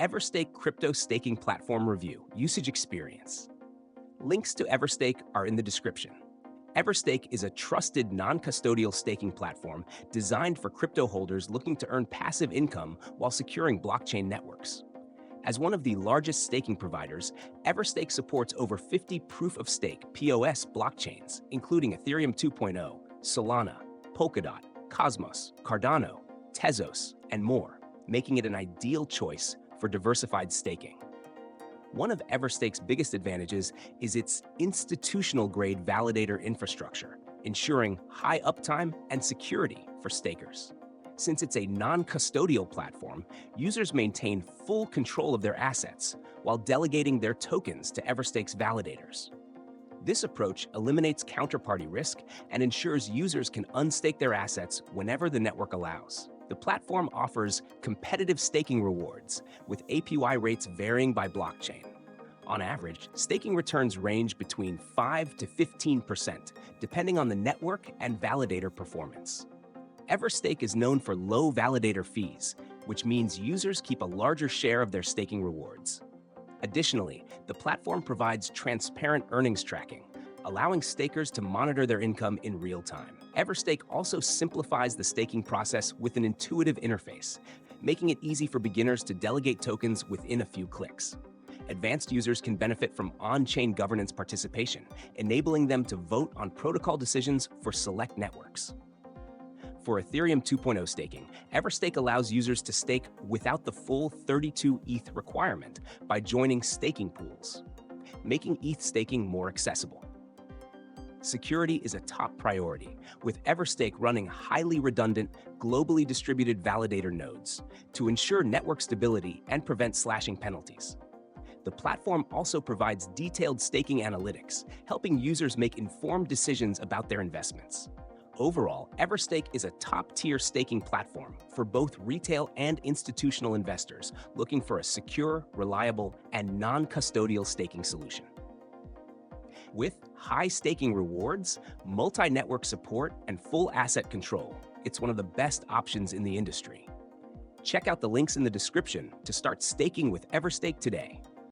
Everstake Crypto Staking Platform Review Usage Experience. Links to Everstake are in the description. Everstake is a trusted non-custodial staking platform designed for crypto holders looking to earn passive income while securing blockchain networks. As one of the largest staking providers, Everstake supports over 50 proof-of-stake (POS) blockchains, including Ethereum 2.0, Solana, Polkadot, Cosmos, Cardano, Tezos, and more, making it an ideal choice for diversified staking. One of Everstake's biggest advantages is its institutional-grade validator infrastructure, ensuring high uptime and security for stakers. Since it's a non-custodial platform, users maintain full control of their assets while delegating their tokens to Everstake's validators. This approach eliminates counterparty risk and ensures users can unstake their assets whenever the network allows. The platform offers competitive staking rewards, with APY rates varying by blockchain. On average, staking returns range between 5 to 15%, depending on the network and validator performance. Everstake is known for low validator fees, which means users keep a larger share of their staking rewards. Additionally, the platform provides transparent earnings tracking, allowing stakers to monitor their income in real time. Everstake also simplifies the staking process with an intuitive interface, making it easy for beginners to delegate tokens within a few clicks. Advanced users can benefit from on-chain governance participation, enabling them to vote on protocol decisions for select networks. For Ethereum 2.0 staking, Everstake allows users to stake without the full 32 ETH requirement by joining staking pools, making ETH staking more accessible. Security is a top priority, with Everstake running highly redundant, globally distributed validator nodes to ensure network stability and prevent slashing penalties. The platform also provides detailed staking analytics, helping users make informed decisions about their investments. Overall, Everstake is a top-tier staking platform for both retail and institutional investors looking for a secure, reliable, and non-custodial staking solution. With high staking rewards, multi-network support, and full asset control, it's one of the best options in the industry. Check out the links in the description to start staking with Everstake today.